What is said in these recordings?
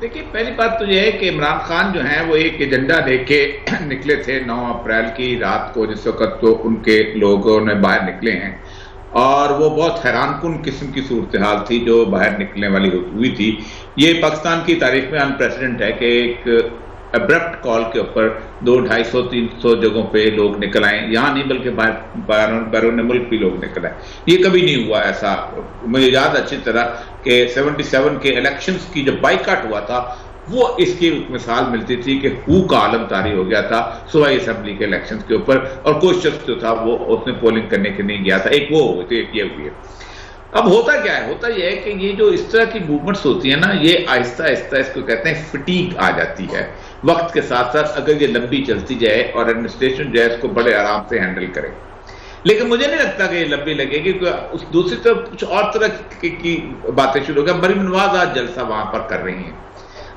دیکھیے پہلی بات تو یہ ہے کہ عمران خان جو ہیں وہ ایک ایجنڈا لے کے نکلے تھے 9 اپریل کی رات کو، جس وقت تو ان کے لوگوں نے باہر نکلے ہیں، اور وہ بہت حیران کن قسم کی صورتحال تھی جو باہر نکلنے والی ہوئی تھی۔ یہ پاکستان کی تاریخ میں ان پریسیڈنٹ ہے کہ ایک ابرپٹ کال کے اوپر 200-250-300 جگہوں پہ لوگ نکل آئیں، یہاں نہیں بلکہ بیرون ملک بھی لوگ نکل آئے۔ یہ کبھی نہیں ہوا ایسا۔ مجھے یاد اچھی طرح کہ 77 کے الیکشنز کی جب بائیکاٹ ہوا تھا، وہ اس کی مثال ملتی تھی کہ ہو کا عالم طاری ہو گیا تھا صوبائی اسمبلی کے الیکشنز کے اوپر، اور کوئی شخص جو تھا وہ اس نے پولنگ کرنے کے نہیں گیا تھا۔ ایک وہ ہوئی تھی، ایک یہ ہوئی ہے۔ اب ہوتا کیا ہے؟ ہوتا یہ ہے کہ یہ جو اس طرح کی موومنٹس ہوتی ہیں نا، یہ آہستہ آہستہ اس کو کہتے ہیں فٹیگ آ جاتی ہے وقت کے ساتھ ساتھ، اگر یہ لمبی چلتی جائے اور ایڈمنسٹریشن جو ہے اس کو بڑے آرام سے ہینڈل کرے۔ لیکن مجھے نہیں لگتا کہ یہ لمبی لگے گی، اس دوسری طرف کچھ اور طرح کی باتیں شروع ہو گئی۔ مریم نواز آج جلسہ وہاں پر کر رہی ہیں۔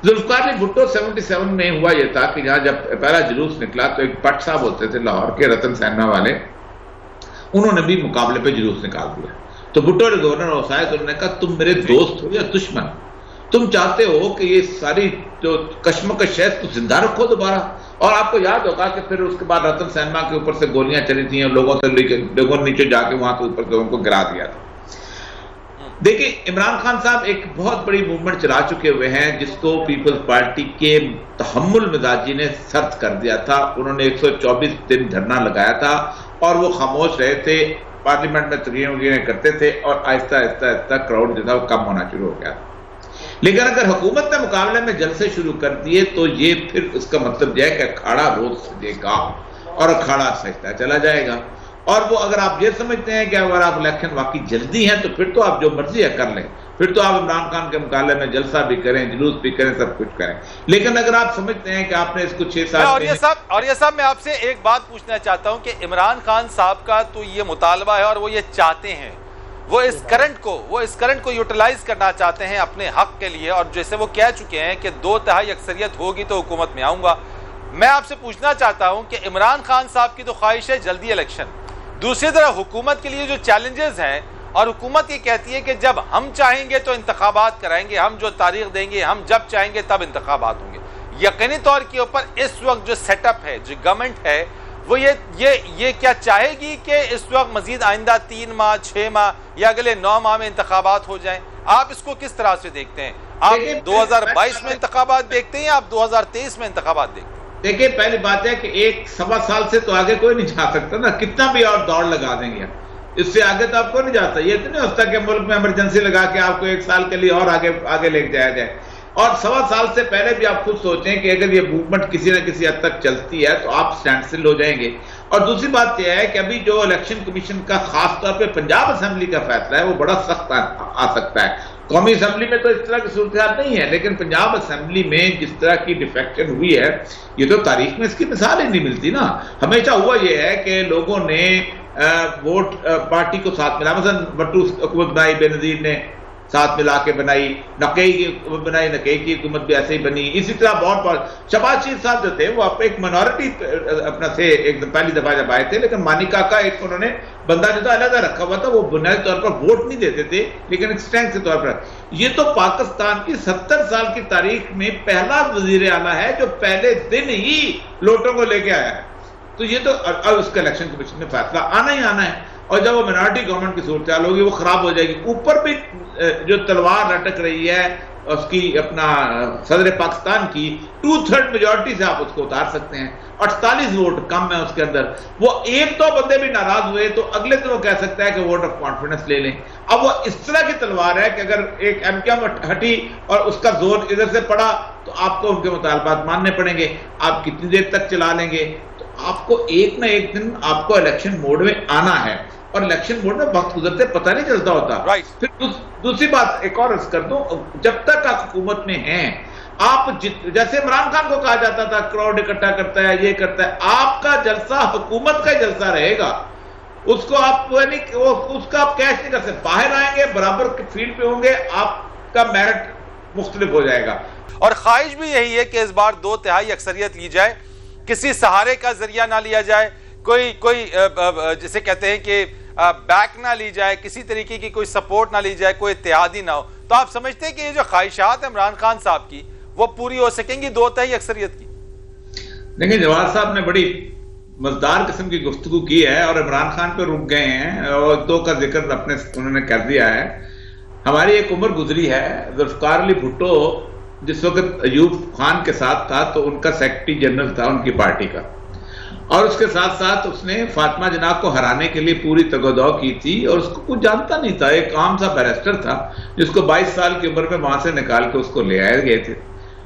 ذوالفقار علی بھٹو 77 میں ہوا یہ تھا کہ جہاں جب پہلا جلوس نکلا تو ایک بٹ صاحب ہوتے تھے لاہور کے، رتن سینما والے، انہوں نے بھی مقابلے پہ جلوس نکال دیا۔ تو بھٹو نے گورنر اوسائے تو انہوں نے کہا تم میرے دوست ہو یا دشمن؟ تم چاہتے ہو کہ یہ ساری جو کشمکش ہے تو زندہ رکھو دوبارہ؟ اور آپ کو یاد ہوگا کہ پھر اس کے بعد رتن سینما کے اوپر سے گولیاں چلی تھیں اور لوگوں نیچے جا کے وہاں کے اوپر سے ان کو گرا دیا تھا۔ دیکھیں عمران خان صاحب ایک بہت بڑی موومنٹ چلا چکے ہوئے ہیں جس کو پیپلز پارٹی کے تحمل مزاجی نے سرد کر دیا تھا۔ انہوں نے 124 دن دھرنا لگایا تھا اور وہ خاموش رہے تھے، پارلیمنٹ میں تقریریں کرتے تھے، اور آہستہ آہستہ آہستہ کراؤڈ جو تھا وہ کم ہونا شروع ہو گیا تھا۔ لیکن اگر حکومت نے مقابلے میں جلسے شروع کر دیے تو یہ پھر اس کا مطلب یہ ہے کہ اکھاڑا روز سجے گا اور اکھاڑا سجتا چلا جائے گا۔ اور وہ اگر آپ یہ سمجھتے ہیں کہ اگر آپ الیکشن واقعی جلدی ہیں تو پھر تو آپ جو مرضی ہے کر لیں، پھر تو آپ عمران خان کے مقابلے میں جلسہ بھی کریں، جلوس بھی کریں، سب کچھ کریں۔ لیکن اگر آپ سمجھتے ہیں کہ آپ نے اس کو 6 سال اور یہ صاحب میں آپ سے ایک بات پوچھنا چاہتا ہوں کہ عمران خان صاحب کا تو یہ مطالبہ ہے اور وہ یہ چاہتے ہیں، وہ اس کرنٹ کو یوٹیلائز کرنا چاہتے ہیں اپنے حق کے لیے، اور جیسے وہ کہہ چکے ہیں کہ 2/3 اکثریت ہوگی تو حکومت میں آؤں گا۔ میں آپ سے پوچھنا چاہتا ہوں کہ عمران خان صاحب کی تو خواہش ہے جلدی الیکشن، دوسری طرف حکومت کے لیے جو چیلنجز ہیں، اور حکومت یہ کہتی ہے کہ جب ہم چاہیں گے تو انتخابات کرائیں گے، ہم جو تاریخ دیں گے، ہم جب چاہیں گے تب انتخابات ہوں گے۔ یقینی طور کے اوپر اس وقت جو سیٹ اپ ہے، جو گورنمنٹ ہے، وہ یہ کیا چاہے گی کہ اس وقت مزید آئندہ 3 ماہ 6 ماہ یا اگلے 9 ماہ میں انتخابات ہو جائیں؟ آپ اس کو کس طرح سے دیکھتے ہیں؟ آپ 2022 میں انتخابات دیکھتے ہیں یا آپ 2023 میں انتخابات دیکھتے ہیں؟ دیکھیں پہلی بات ہے کہ 1-1.25 سال سے تو آگے کوئی نہیں جا سکتا نا، کتنا بھی اور دوڑ لگا دیں گے اس سے آگے تو آپ کو نہیں جاتا۔ یہ تو نہیں ہوتا کہ ملک میں ایمرجنسی لگا کے آپ کو 1 سال کے لیے اور آگے لے جایا جائے۔ اور 1.25 سال سے پہلے بھی آپ خود سوچیں کہ اگر یہ موومنٹ کسی نہ کسی حد تک چلتی ہے تو آپ سٹینڈ سٹل ہو جائیں گے۔ اور دوسری بات یہ ہے کہ ابھی جو الیکشن کمیشن کا خاص طور پہ پنجاب اسمبلی کا فیصلہ ہے وہ بڑا سخت آ سکتا ہے۔ قومی اسمبلی میں تو اس طرح کی صورتحال نہیں ہے، لیکن پنجاب اسمبلی میں جس طرح کی ڈیفیکشن ہوئی ہے، یہ تو تاریخ میں اس کی مثال ہی نہیں ملتی نا۔ ہمیشہ ہوا یہ ہے کہ لوگوں نے ووٹ پارٹی کو ساتھ ملا، مثلا بٹو حکومت بنائی، بے نظیر نے ساتھ ملا کے بنائی، نقئی کی حکومت بنائی، نقئی کی حکومت بھی ایسے ہی بنی۔ اسی طرح بہت شہباز شریف صاحب جو تھے وہ ایک منورٹی اپنا سے ایک پہلی دفعہ جب آئے تھے، لیکن مانی کاکا ایک انہوں نے بندہ جو تھا علیحدہ رکھا ہوا تھا، وہ بنیادی طور پر ووٹ نہیں دیتے تھے لیکن ایک اسٹرینتھ کے طور پر۔ یہ تو پاکستان کی 70 سال کی تاریخ میں پہلا وزیر اعلیٰ ہے جو پہلے دن ہی لوٹوں کو لے کے آیا ہے۔ تو یہ تو اس کا الیکشن کمیشن میں فیصلہ آنا ہی آنا ہے، اور جب وہ منارٹی گورنمنٹ کی صورتحال ہوگی وہ خراب ہو جائے گی۔ اوپر بھی جو تلوار لٹک رہی ہے اس کی اپنا صدر پاکستان کی 2/3 میجورٹی سے آپ اس کو اتار سکتے ہیں، 48 ووٹ کم ہے اس کے اندر۔ وہ 1-2 بندے بھی ناراض ہوئے تو اگلے دن وہ کہہ سکتا ہے کہ ووٹ آف کانفیڈنس لے لیں۔ اب وہ اس طرح کی تلوار ہے کہ اگر ایک ایم ہٹی اور اس کا زور ادھر سے پڑا تو آپ کو ان کے مطالبات ماننے پڑیں گے۔ آپ کتنی دیر تک چلا لیں گے؟ تو آپ کو ایک نہ ایک دن آپ کو الیکشن موڈ میں آنا ہے، اور الیکشن موڈ میں وقت گزرتے پتہ نہیں چلتا ہوتا۔ پھر دوسری بات ایک اور عرض کر دوں، جب تک آپ حکومت میں ہیں، آپ جیسے عمران خان کو کہا جاتا تھا کراؤڈ اکٹھا کرتا ہے، یہ کرتا ہے، آپ کا جلسہ حکومت کا جلسہ رہے گا، اس کو آپ اس کا آپ کیش نہیں کر سکتے۔ باہر آئیں گے، برابر فیلڈ پہ ہوں گے، آپ کا میرٹ مختلف ہو جائے گا۔ اور خواہش بھی یہی ہے کہ اس بار 2/3 اکثریت لی جائے، کسی سہارے کا ذریعہ نہ لیا جائے، کوئی جسے کہتے ہیں کہ بیک نہ لی جائے، کسی طریقے کی کوئی سپورٹ نہ لی جائے، کوئی اتحادی نہ ہو۔ تو آپ سمجھتے ہیں کہ یہ جو خواہشات ہیں عمران خان صاحب کی وہ پوری ہو سکیں گی 2/3 اکثریت کی؟ دیکھیں جواد صاحب نے بڑی مزدار قسم کی گفتگو کی ہے اور عمران خان پہ رک گئے ہیں اور 2 کا ذکر اپنے انہوں نے کر دیا ہے. ہماری ایک عمر گزری ہے. ذوالفقار علی بھٹو جس وقت ایوب خان کے ساتھ تھا تو ان کا سیکرٹری جنرل تھا ان کی پارٹی کا, اور اس کے ساتھ ساتھ اس نے فاطمہ جناح کو ہرانے کے لیے پوری تگودو کی تھی اور اس کو کچھ جانتا نہیں تھا. ایک عام سا بیرسٹر تھا جس کو 22 سال کی عمر میں وہاں سے نکال کے اس کو لے آئے گئے تھے,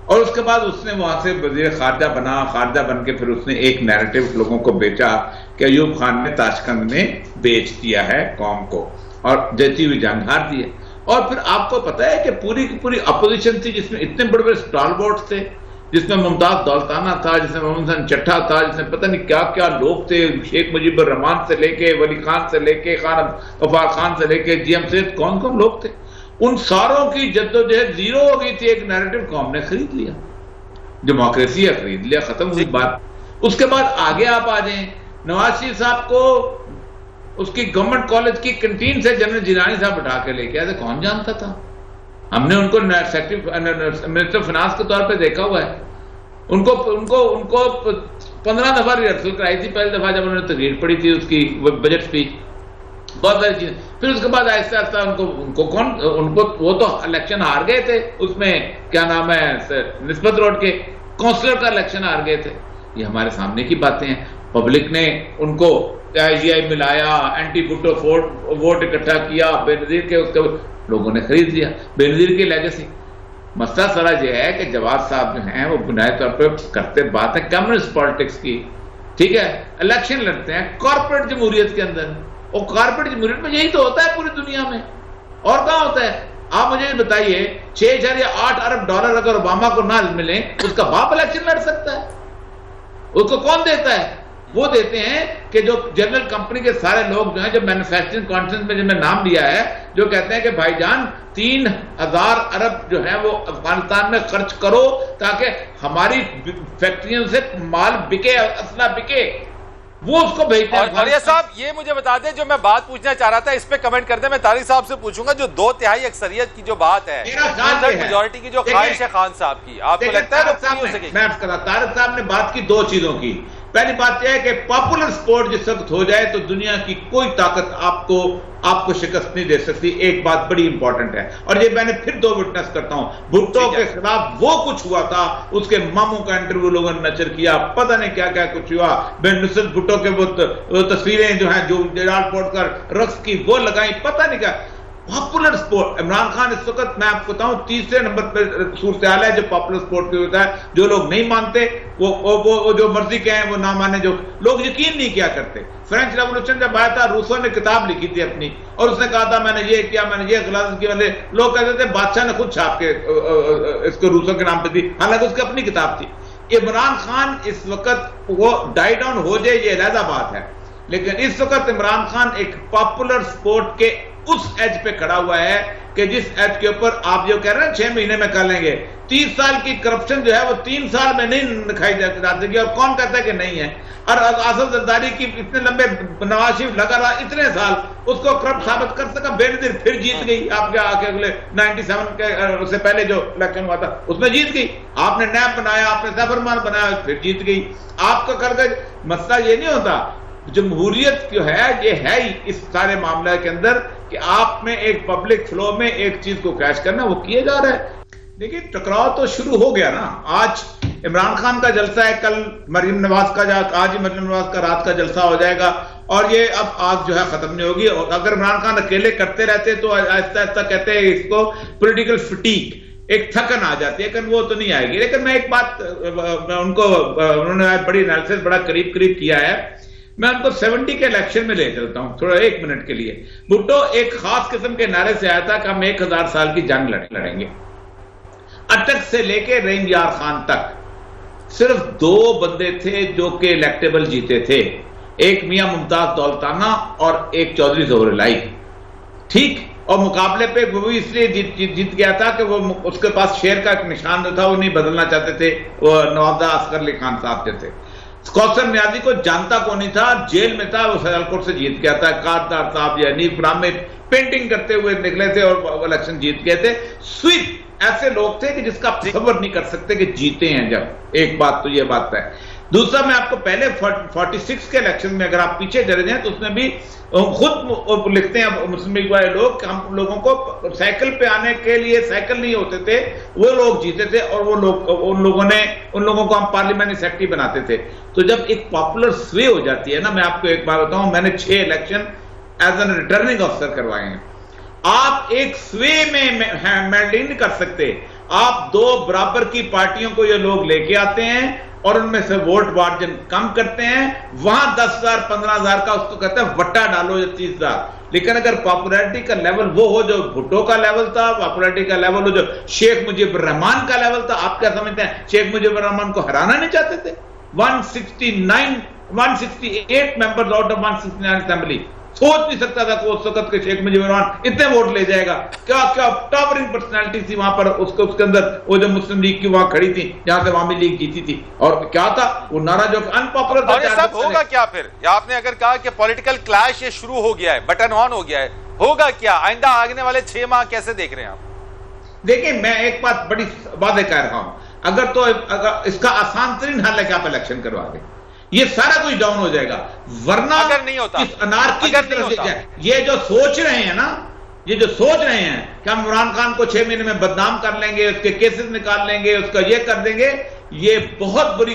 اور اس کے بعد اس نے وہاں سے وزیر خارجہ بنا. خارجہ بن کے پھر اس نے ایک نیریٹو لوگوں کو بیچا کہ ایوب خان نے تاشقند میں بیچ دیا ہے قوم کو اور جیتی ہوئی جنگ ہار دی ہے. اور پھر آپ کو پتا ہے کہ پوری کی پوری اپوزیشن تھی جس میں اتنے بڑے بڑے اسٹالورٹس تھے, جس میں ممتاز دولتانہ تھا, جس میں محمد حسن چٹھا تھا, جس میں پتہ نہیں کیا کیا لوگ تھے, شیخ مجیب الرحمان سے لے کے ولی خان سے لے کے خان غفار خان سے لے کے جی ایم سید, کون کون لوگ تھے. ان ساروں کی جدوجہد زیرو ہو گئی تھی. ایک نیریٹو قوم نے خرید لیا, ڈیموکریسی ہے, خرید لیا, ختم ہوئی بات. اس کے بعد آگے آپ آ جائیں, نواز شریف صاحب کو اس کی گورنمنٹ کالج کی کنٹین سے جنرل جیلانی صاحب اٹھا کے لے کے آئے تھے. کون جانتا تھا؟ ہم نے ان کو منسٹر فنانس کے طور پہ دیکھا ہوا ہے. ان کو 15 دفعہ ریہرسل کرائی تھی. پہلی دفعہ جب انہوں نے تقریر پڑھی تھی اس کی بجٹ اسپیچ, بہت ساری چیزیں. پھر اس کے بعد آہستہ آہستہ وہ تو الیکشن ہار گئے تھے اس میں, کیا نام ہے, نسبت روڈ کے کونسلر کا الیکشن ہار گئے تھے. یہ ہمارے سامنے کی باتیں ہیں. پبلک نے ان کو IGI ملایا, اینٹی بھٹو ووٹ اکٹھا کیا, بے نظیر کے اس کے لوگوں نے خرید لیا. بے نظیر کی لیگیسی. مسئلہ سارا یہ ہے کہ جواد صاحب جو ہیں وہ بنیادی طور پہ کرتے بات ہے کمیونسٹ پالیٹکس کی, ٹھیک ہے, الیکشن لڑتے ہیں کارپوریٹ جمہوریت کے اندر, اور کارپوریٹ جمہوریت میں یہی تو ہوتا ہے پوری دنیا میں, اور کہاں ہوتا ہے؟ آپ مجھے بتائیے 6.8 ارب ڈالر اگر اوباما کو نہ ملیں اس کا باپ الیکشن لڑ سکتا ہے؟ اس کو کون دیتا ہے؟ وہ دیتے ہیں کہ جو جنرل کمپنی کے سارے لوگ جو ہیں, جو مینوفیکچرنگ کانفرنس میں جن نے نام لیا ہے, جو کہتے ہیں کہ بھائی جان 3000 ارب جو ہے وہ افغانستان میں خرچ کرو تاکہ ہماری فیکٹریوں سے مال بکے, اسلحہ بکے, وہ اس کو بھیجتے ہیں. اور صاحب یہ مجھے بتا دیں, جو میں بات پوچھنا چاہ رہا تھا اس پہ کمنٹ کر دیں. میں طارق صاحب سے پوچھوں گا, جو 2/3 اکثریت کی جو بات ہے, میجورٹی کی جو خواہش ہے خان صاحب کی, آپ کو لگتا ہے وہ پوری ہو سکے گی؟ میں طارق صاحب نے بات کی 2 چیزوں کی. پہلی بات یہ ہے کہ پاپولر سپورٹ جس وقت ہو جائے تو دنیا کی کوئی طاقت آپ کو شکست نہیں دے سکتی. ایک بات بڑی امپورٹنٹ ہے, اور یہ میں نے پھر 2 وٹنس کرتا ہوں. بھٹو کے خلاف وہ کچھ ہوا تھا, اس کے ماموں کا انٹرویو لوگوں نے نشر کیا, پتہ نہیں کیا کیا کچھ ہوا. نصرت بھٹو کے وہ تصویریں جو ہیں جو جیرالڈ فورڈ کر رقص کی وہ لگائیں, پتہ نہیں کیا. پاپولر سپورٹ عمران خان اس وقت میں آپ کو بتاؤں 3رے نمبر پہ صورتحال ہے جو پاپولر سپورٹ پہ ہوتا ہے. جو لوگ نہیں مانتے وہ جو مرضی کے ہیں وہ نہ مانے, جو لوگ یقین نہیں کیا کرتے. فرینچ ریولوشن جب آیا تھا روسو نے کتاب لکھی تھی اپنی, اور اس نے کہا تھا میں نے یہ کیا, میں نے یہ غلط کیا. لوگ کہتے تھے بادشاہ نے خود چھاپ کے اس کو روسو کے نام پہ دی, حالانکہ اس کی اپنی کتاب تھی. عمران خان اس وقت وہ ڈائی ڈاؤن ہو جائے یہ علیحدہ بات ہے, لیکن اس وقت عمران خان ایک پاپولر سپورٹ کے اس ایج پہ کھڑا ہوا ہے کہ جس ایج کے اوپر آپ جو کہہ رہے ہیں 6 مہینے میں کر لیں گے. 30 سال کی کرپشن جو ہے وہ 3 سال میں نہیں دکھائی جا سکتی, اور کون کہتا ہے کہ نہیں ہے. اور آصف زرداری کی اتنے لمبے, نواز شریف لگا رہا اتنے سال, اس کو کرپٹ ثابت کر سکا. بے نظیر پھر جیت گئی. آپ کے آگے اگلے 97 کے سے پہلے جو الیکشن ہوا تھا اس میں جیت گئی. آپ نے نیب بنایا, آپ نے سیفرمان بنایا, پھر جیت گئی. آپ کا کر کے مسئلہ یہ نہیں ہوتا. جمہوریت جو ہے یہ ہے ہی اس سارے معاملہ کے اندر کہ آپ میں ایک پبلک فلو میں ایک چیز کو کیش کرنا, وہ کیے جا رہا ہے. دیکھیں ٹکراؤ تو شروع ہو گیا نا. آج عمران خان کا جلسہ ہے, کل مریم نواز کا, آج ہی مریم نواز کا رات کا جلسہ ہو جائے گا, اور یہ اب آگ جو ہے ختم نہیں ہوگی. اور اگر عمران خان اکیلے کرتے رہتے تو آہستہ آہستہ کہتے ہیں اس کو پولیٹیکل فٹیک, ایک تھکن آ جاتی ہے, لیکن وہ تو نہیں آئے گی. لیکن میں ایک بات انہوں نے بڑی انالیسس بڑا قریب کیا ہے, میں ان کو 70 کے الیکشن میں لے چلتا ہوں تھوڑا 1 منٹ کے لیے. بھٹو ایک خاص قسم کے نعرے سے آیا تھا کہ ہم 1000 سال کی جنگ لڑیں گے. اٹک سے لے کے رینج یار خان تک صرف 2 بندے تھے جو کہ الیکٹیبل جیتے تھے, ایک میاں ممتاز دولتانہ اور ایک چودھری ظہور الہی, ٹھیک. اور مقابلے پہ وہ بھی اس لیے جیت گیا تھا کہ وہ اس کے پاس شیر کا ایک نشان جو تھا وہ نہیں بدلنا چاہتے تھے, وہ نوابدہ عسکر علی خان صاحب جو تھے. کوثر نیازی کو جانتا کو نہیں تھا, جیل میں تھا, وہ سیالکوٹ سے جیت گیا تھا. کاردار صاحب یا نیف برام میں پینٹنگ کرتے ہوئے نکلے تھے اور الیکشن جیت گئے تھے. سویپ ایسے لوگ تھے کہ جس کا آپ تصور نہیں کر سکتے کہ جیتے ہیں جب. ایک بات تو یہ بات ہے. دوسرا میں آپ کو پہلے 46 کے الیکشن میں اگر آپ پیچھے چلے جائیں تو اس میں بھی خود لکھتے ہیں مسلم لیگ والے لوگ کہ ہم لوگوں کو سائیکل پہ آنے کے لیے سائیکل نہیں ہوتے تھے, وہ لوگ جیتے تھے اور وہ لوگ ان لوگوں کو ہم پارلیمنٹ سیکرٹری بناتے تھے. تو جب ایک پاپولر سوے ہو جاتی ہے نا, میں آپ کو ایک بات بتاؤں, میں نے 6 election as an returning officer کروائے ہیں. آپ ایک سوے میں مینٹین نہیں کر سکتے. آپ 2 برابر کی پارٹیوں کو یہ لوگ لے کے آتے ہیں اور ان میں سے ووٹ مارجن کم کرتے ہیں, وہاں 10,000 15,000 کا اس کو کہتے ہیں وٹا ڈالو یا 30,000. لیکن اگر پاپولیرٹی کا لیول وہ ہو جو بھٹو کا لیول تھا, پاپولیرٹی کا لیول ہو جو شیخ مجیب الرحمان کا لیول تھا, آپ کیا سمجھتے ہیں شیخ مجیب الرحمان کو ہرانا نہیں چاہتے تھے؟ 168 ممبرز آؤٹ آف 169 اسمبلی, سوچ نہیں سکتا تھا کہ اس وقت کے شیخ مجیب الرحمان اتنے ووٹ لے جائے گا. کیا ٹاورنگ پرسنالٹی تھی وہاں پر اس کے اندر, وہ جو مسلم لیگ کی وہاں کھڑی تھی جہاں سے عوامی لیگ جیتی تھی. اور کیا تھا وہ نعرہ جو ان پاپولر تھا. اور یہ سب ہوگا کیا پھر؟ یا آپ نے اگر کہا کہ پولیٹیکل کلیش یہ شروع ہو گیا ہے, بٹن آن ہو گیا ہے, ہوگا کیا آئندہ آگنے والے 6 ماہ کیسے دیکھ رہے ہیں آپ؟ دیکھیں میں ایک بات بڑی واضح کہہ رہا ہوں, اگر اس کا آسان ترین حل ہے کہ آپ الیکشن کروا دیں, یہ سارا کچھ ڈاؤن ہو جائے گا. ورنہ اگر نہیں ہوتا, اس انارکی کی طرف سے یہ جو سوچ رہے ہیں نا, یہ جو سوچ رہے ہیں کہ ہم عمران خان کو 6 مہینے میں بدنام کر لیں گے, اس کے کیسز نکال لیں گے, اس کا یہ کر دیں گے, یہ بہت بری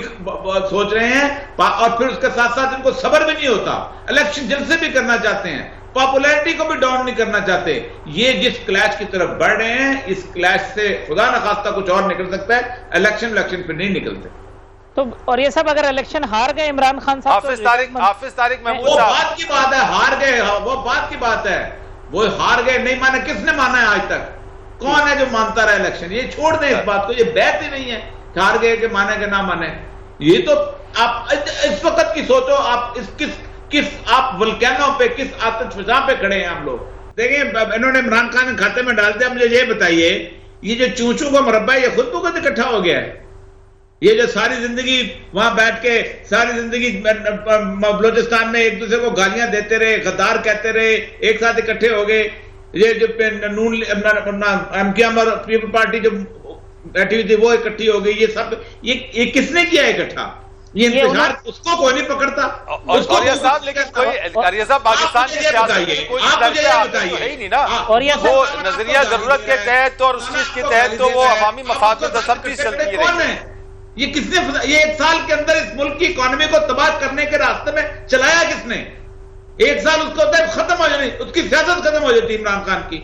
سوچ رہے ہیں. اور پھر اس کے ساتھ ساتھ ان کو صبر بھی نہیں ہوتا, الیکشن جلد سے بھی کرنا چاہتے ہیں, پاپولیرٹی کو بھی ڈاؤن نہیں کرنا چاہتے. یہ جس کلیش کی طرف بڑھ رہے ہیں, اس کلیش سے خدا نخواستہ کچھ اور نکل سکتا ہے, الیکشن پہ نہیں نکلتے. تو اور یہ سب اگر الیکشن ہار گئے عمران خان صاحب, حافظ طارق محمود وہ صاحب, بات کی بات ہے, ہار گئے, وہ بات کی بات ہے, وہ ہار گئے نہیں مانا. کس نے مانا ہے آج تک؟ کون ہے جو مانتا رہا الیکشن؟ یہ چھوڑ دیں اس بات کو, یہ بحث ہی نہیں ہے ہار گئے کہ مانے کہ نہ مانے. یہ تو آپ اس وقت کی سوچو, آپ کس آپ ولکینوں پہ, کس آتش فشاں پہ کھڑے ہیں ہم لوگ. دیکھیں انہوں نے عمران خان کے کھاتے میں ڈال دیا. مجھے یہ بتائیے, یہ جو چونچوں کا مربع ہے یہ خود بخود اکٹھا ہو گیا ہے؟ یہ جو ساری زندگی وہاں بیٹھ کے ساری زندگی بلوچستان میں ایک دوسرے کو گالیاں دیتے رہے, غدار کہتے رہے, ایک ساتھ اکٹھے ہو گئے. یہ جو ایم کیو ایم اور پیپل پارٹی جو بیٹھی ہوئی تھی وہ اکٹھی ہو گئی. یہ سب یہ کس نے کیا اکٹھا؟ یہ انتشار اس کو کوئی نہیں پکڑتا. پاکستان کی سیاست میں کوئی ہے ہی نہیں نا. وہ نظریہ ضرورت کے تحت اور اس چیز کے تحت تو وہ عوامی مفاد میں سب چیز چلتی ہے. یہ کس نے, یہ 1 سال کے اندر اس ملک کی اکانومی کو تباہ کرنے کے راستے میں چلایا کس نے؟ 1 سال اس کو ختم ہو جانی, اس کی سیاست ختم ہو جاتی عمران خان کی.